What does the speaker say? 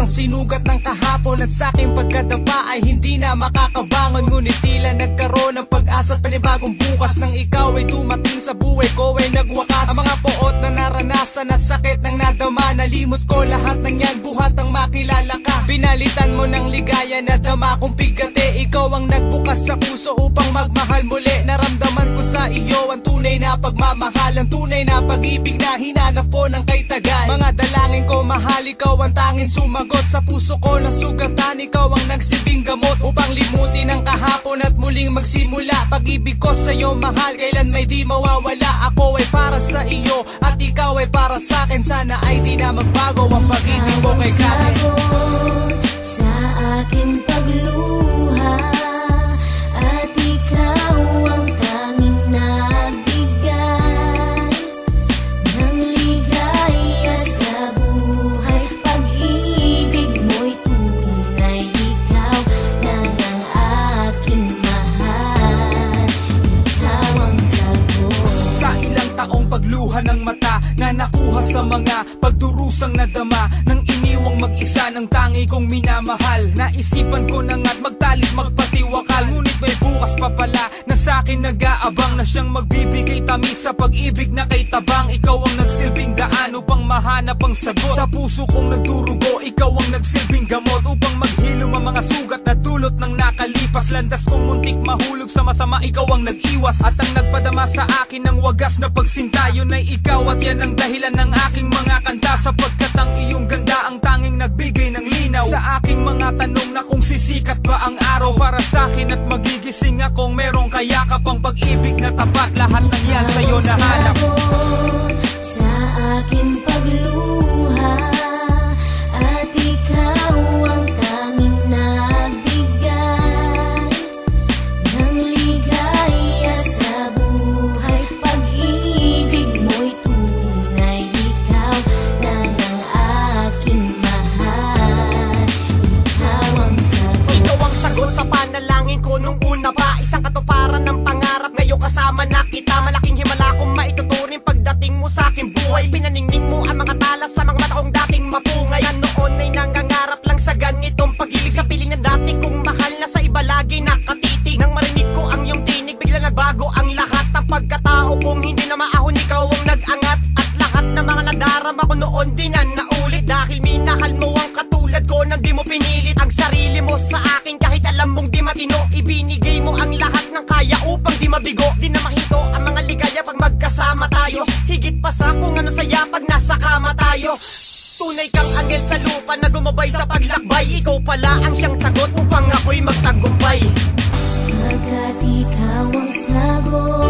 Sinugat ng kahapon at sa'king pagkadapa ay hindi na makakabangon. Ngunit tila nagkaroon ng pag-asa at panibagong bukas. Nang ikaw ay dumating sa buhay ko ay nagwakas. Ang mga poot na naranasan at sakit ng nadama, nalimot ko lahat ng yan buhat ang makilala ka. Pinalitan mo ng ligaya na dama kong bigate. Ikaw ang nagbukas sa puso upang magmahal muli. Naramdaman ko sa iyo ang tunay na pagmamahal, ang tunay na pag-ibig na hinanap ko ng kay tagal. Mga dalangin ko mahal, ikaw ang tanging sumagot. Sa puso ko na sugatan, ikaw ang nagsilbing gamot upang limutin ang kahapon at muling magsimula. Pag-ibig ko sa'yo mahal, kailan may di mawawala. Ako ay para sa iyo at ikaw ay para sa akin. Sana ay di na magbago ang pag-ibig mo kay Karen. Sa aking pagluha at ikaw ang tanging nagbigay ng ligaya sa buhay. Pag-ibig mo'y tunay, ikaw lang ang aking mahal. Ikaw ang sagot. Sa ilang taong pagluha ng mata na nakuha sa mga pagdurusang nadama, nang iniwang mag-isa ng tangi kong minamahal. Naisipan ko na nga't magtalik magpatiwakal. Ngunit may bukas pa pala na sa'kin nag-aabang, na siyang magbibigay tamis sa pag-ibig na kay tabang. Ikaw ang nagsilbing daan upang mahanap ang sagot. Sa puso kong nagdurugo, ikaw ang nagsilbing gamot upang maghilom ang mga sugat na dulot ng nakalipas. Landas kong muntik mahulog sa masama, ikaw ang nag-iwas at ang nagpadama sa akin ng wagas na pagsinta. Yun ay ikaw at yan ang dahilan ng aking mga kanta, sapagkat ang iyong ganda ang tanging nagbigay ng linaw sa aking mga tanong na kung sisikat ba ang araw para sa'kin at magigising akong merong kayakapang pag-ibig na tapat. Lahat ng yan sa'yo nahanap. Sa aking pagluha at ikaw ang tanging nagbigay ng ligaya sa buhay. Pag-ibig mo'y tunay, ikaw lang ang aking mahal. Ikaw ang sagot. Ikaw ang sagot sa panalangin ko nung una pa. Isang katuparan ng pangarap, ngayon kasama na kita. Malaking himala kung maituturing pagdating mo sa aking buhay. Pinaningning mo ang mga talas sa mga mata kong dating mapungay. Na noon ay nangangarap lang sa ganitong pag-ibig. Sa piling na dati kong mahal na sa iba lagi nakatitig. Nang marinig ko ang iyong tinig, bigla nagbago ang lahat ng pagkatao kong hindi na maahon. Ikaw ang nag-angat at lahat ng mga nadarama ko noon di na naulit. Dahil minahal mo ang katulad ko nang di mo pinilit ang sarili mo sa akin kahit alam mong di matino. Ibinigay mo ang lahat ng kaya upang di mabigo. Di na mahito ang mga ligaya pag magkasama tayo. Higit pa sa kung ano saya pag nasa kama tayo. Tunay kang anghel sa lupa na gumabay sa paglakbay. Ikaw pala ang siyang sagot upang ako'y magtagumpay. Pagkat ikaw ang sagot